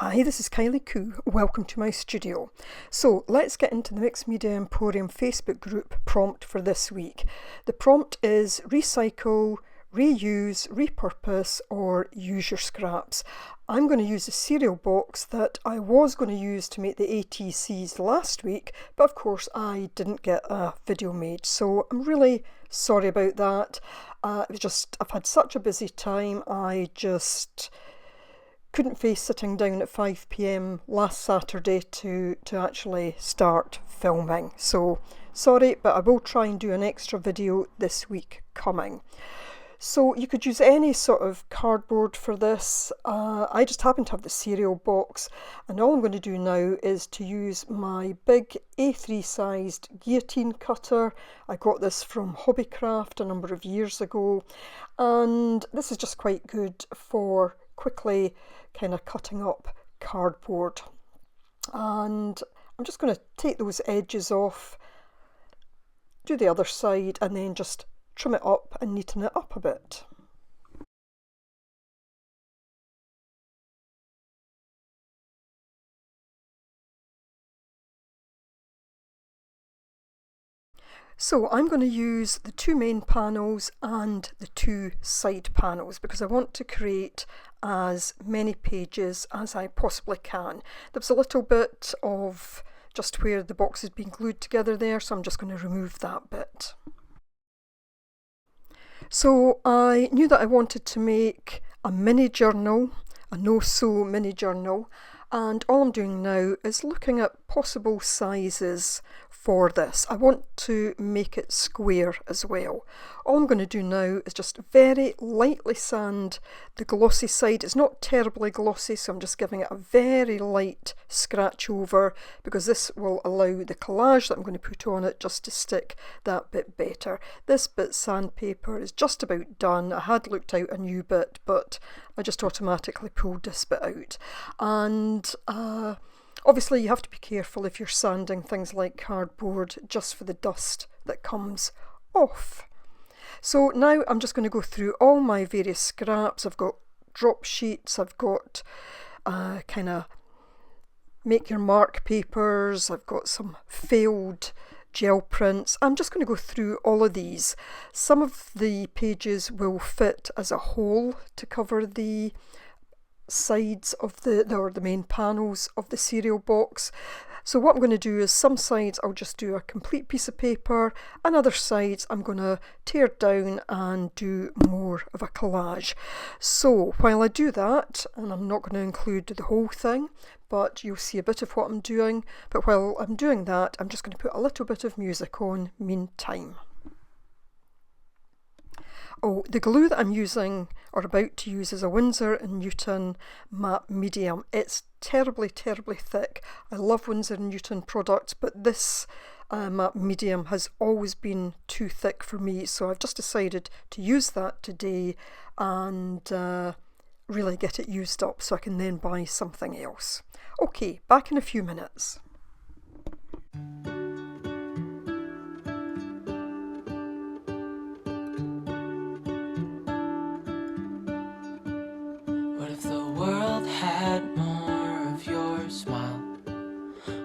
Hi, this is Kylie Koo. Welcome to my studio. So let's get into the Mixed Media Emporium Facebook group prompt for this week. The prompt is recycle, reuse, repurpose, or use your scraps. I'm going to use a cereal box that I was going to use to make the ATCs last week, but of course I didn't get a video made, so I'm really sorry about that. I've had such a busy time. I just couldn't face sitting down at 5 p.m. last Saturday to actually start filming. So sorry, but I will try and do an extra video this week coming. So you could use any sort of cardboard for this. I just happen to have the cereal box, and all I'm going to do now is to use my big A3 sized guillotine cutter. I got this from Hobbycraft a number of years ago, and this is just quite good for quickly kind of cutting up cardboard. And I'm just going to take those edges off, do the other side, and then just trim it up and neaten it up a bit. So I'm going to use the two main panels and the two side panels because I want to create as many pages as I possibly can. There was a little bit of just where the box has been glued together there, so I'm just going to remove that bit. So I knew that I wanted to make a mini journal, a no-sew mini journal, and all I'm doing now is looking at possible sizes for this. I want to make it square as well. All I'm going to do now is just very lightly sand the glossy side. It's not terribly glossy, so I'm just giving it a very light scratch over because this will allow the collage that I'm going to put on it just to stick that bit better. This bit sandpaper is just about done. I had looked out a new bit, but I just automatically pulled this bit out. And obviously you have to be careful if you're sanding things like cardboard just for the dust that comes off. So now I'm just going to go through all my various scraps. I've got drop sheets, I've got kind of make your mark papers, I've got some failed gel prints. I'm just going to go through all of these. Some of the pages will fit as a whole to cover the sides of the main panels of the cereal box. So what I'm going to do is some sides I'll just do a complete piece of paper, and other sides I'm going to tear down and do more of a collage. So while I do that, and I'm not going to include the whole thing, but you'll see a bit of what I'm doing, but while I'm doing that I'm just going to put a little bit of music on meantime. Oh, the glue that I'm using or about to use is a Winsor & Newton matte medium. It's terribly, terribly thick. I love Winsor & Newton products, but this matte medium has always been too thick for me, so I've just decided to use that today and really get it used up so I can then buy something else. Okay, back in a few minutes.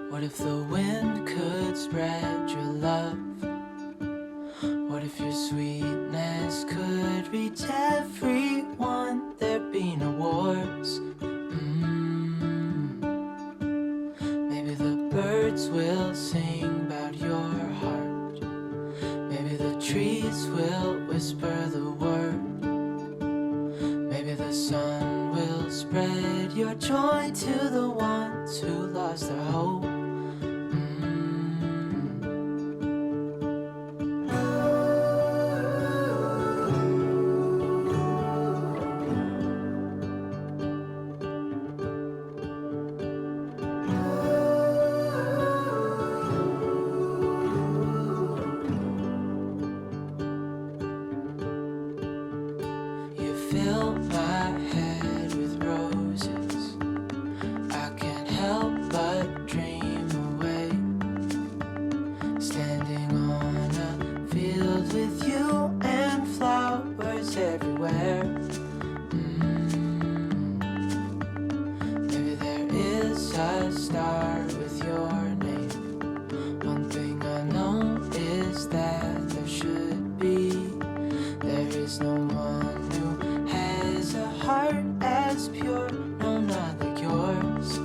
What if the wind could spread your love? What if your sweetness could reach everyone? There'd be no wars. Maybe the birds will sing about your heart. Maybe the trees will whisper the word. Maybe the sun will spread your joy to the ones who lost their hope. Fill my head with roses. I can't help but dream letters that start with your name. One thing I know is that there should be. There is no one who has a heart as pure, no, not like yours.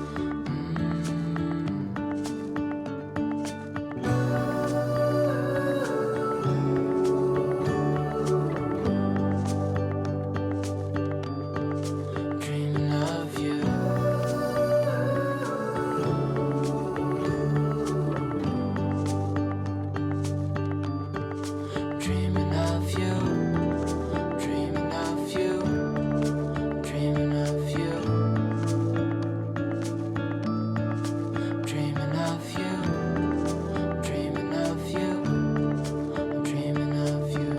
Dreaming of you. Dreaming of you. Dreaming of you. Dreaming of you. Dreaming of you. Dreaming of you. I'm dreaming of you.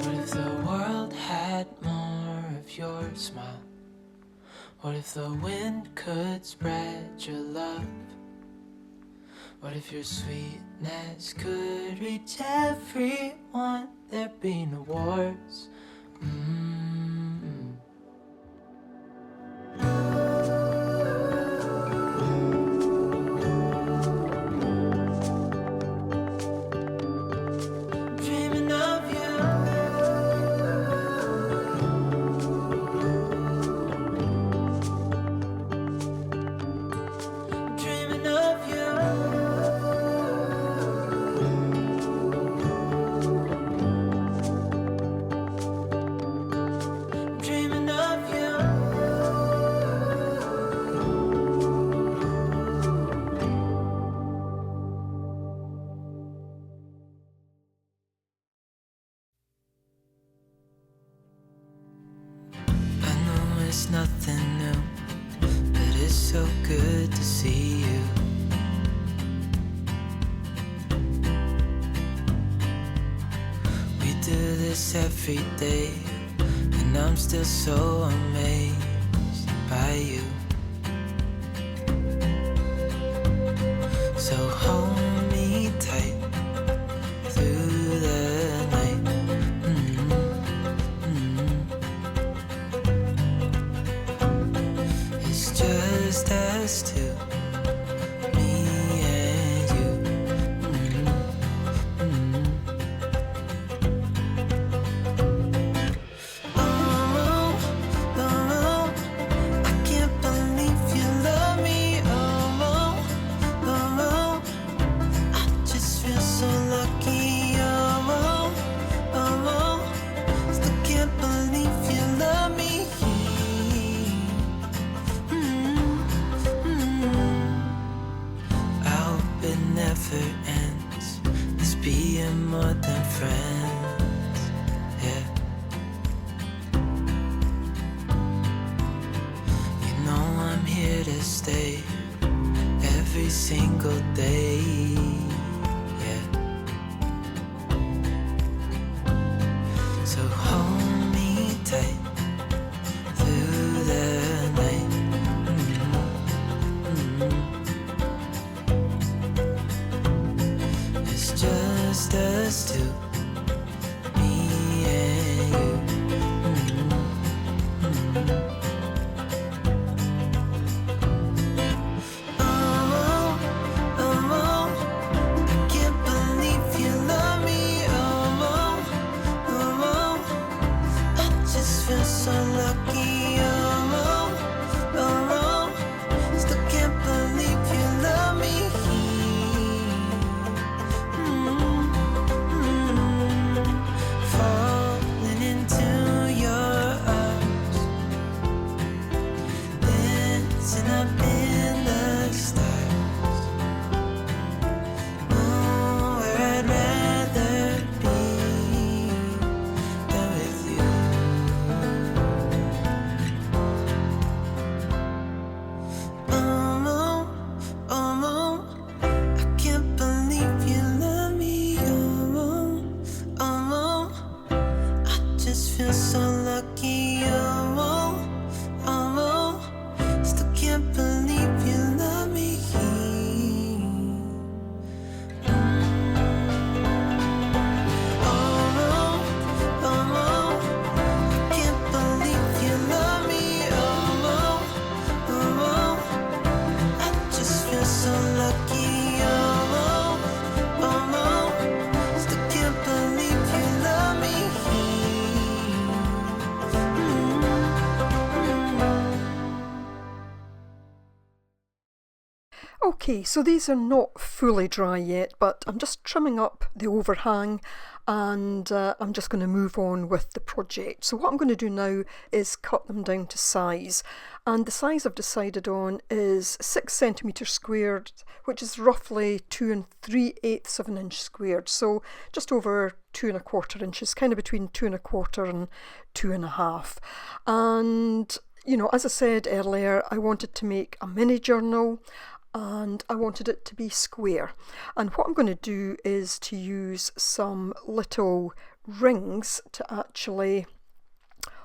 What if the world had more of your smile? What if the wind could spread your love? What if your sweetness could reach everyone? There'd be no wars. Dreaming of you. Dreaming of you. Dreaming of you. I know it's nothing new, but it's so good to see you. We do this every day, and I'm still so amazed by you. So hold me tight through the night. It's just us two, me and you. Oh, oh, I can't believe you love me. Oh, oh, I just feel so lucky. Oh, oh, still can't believe you love me. I hope it never ends. This being more than friends. Yeah. You know I'm here to stay every single day. Yeah. So hold me tight through the night. It's just us two, me and you. Oh, oh, I can't believe you love me. Oh, oh, I just feel so lucky. Oh, oh, still can't believe you love me. Falling into your arms, dancing up in the stars. Oh, where I'd rather be than with you. Okay, so these are not fully dry yet, but I'm just trimming up the overhang, and I'm just going to move on with the project. So what I'm going to do now is cut them down to size, and the size I've decided on is 6 centimetres squared, which is roughly 2 3/8 of an inch squared, so just over 2 1/4 inches, kind of between 2 1/4 and 2 1/2. And you know, as I said earlier, I wanted to make a mini journal, and I wanted it to be square. And what I'm going to do is to use some little rings to actually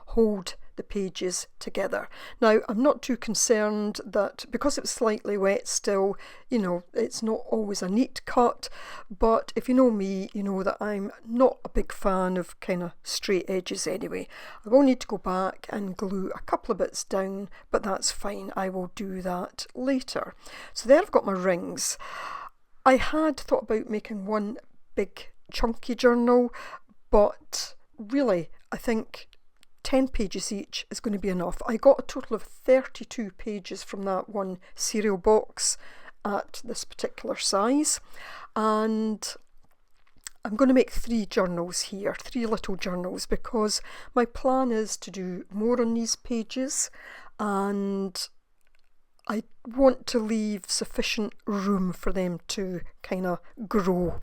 hold the pages together. Now, I'm not too concerned that, because it's slightly wet still, you know, it's not always a neat cut, but if you know me, you know that I'm not a big fan of kind of straight edges anyway. I will need to go back and glue a couple of bits down, but that's fine, I will do that later. So there I've got my rings. I had thought about making one big chunky journal, but really I think 10 pages each is going to be enough. I got a total of 32 pages from that one cereal box at this particular size, and I'm going to make 3 journals here, 3 little journals, because my plan is to do more on these pages, and I want to leave sufficient room for them to kind of grow.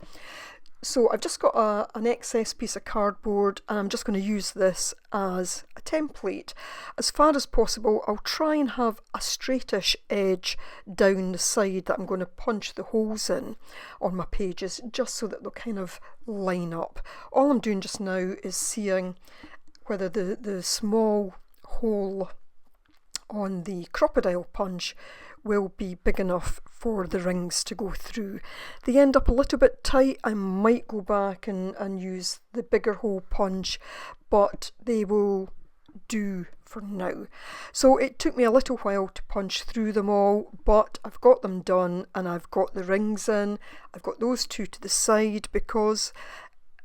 So I've just got an excess piece of cardboard, and I'm just going to use this as a template. As far as possible, I'll try and have a straightish edge down the side that I'm going to punch the holes in on my pages, just so that they'll kind of line up. All I'm doing just now is seeing whether the small hole on the crocodile punch will be big enough for the rings to go through. They end up a little bit tight. I might go back and use the bigger hole punch, but they will do for now. So it took me a little while to punch through them all, but I've got them done, and I've got the rings in. I've got those 2 to the side, because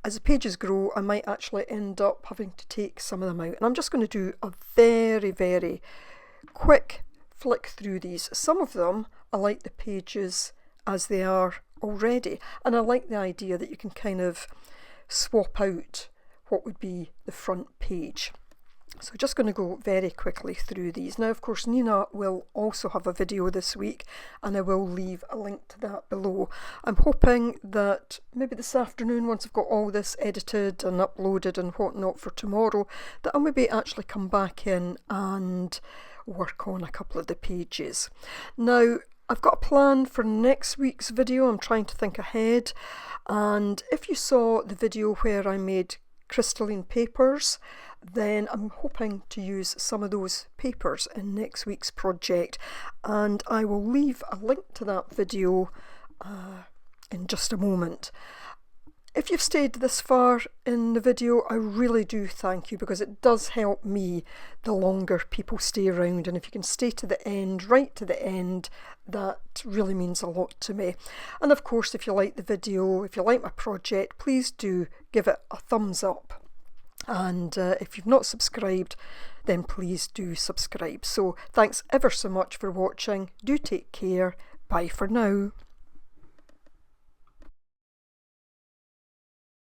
as the pages grow I might actually end up having to take some of them out, and I'm just going to do a very, very quick flick through these. Some of them I like the pages as they are already, and I like the idea that you can kind of swap out what would be the front page. So just going to go very quickly through these. Now, of course, Nina will also have a video this week, and I will leave a link to that below. I'm hoping that maybe this afternoon, once I've got all this edited and uploaded and whatnot for tomorrow, that I'll maybe actually come back in and work on a couple of the pages. Now, I've got a plan for next week's video. I'm trying to think ahead, and if you saw the video where I made crystalline papers, then I'm hoping to use some of those papers in next week's project, and I will leave a link to that video in just a moment. If you've stayed this far in the video, I really do thank you, because it does help me the longer people stay around, and if you can stay to the end, right to the end, that really means a lot to me. And of course, if you like the video, if you like my project, please do give it a thumbs up. And if you've not subscribed, then please do subscribe. So thanks ever so much for watching. Do take care. Bye for now.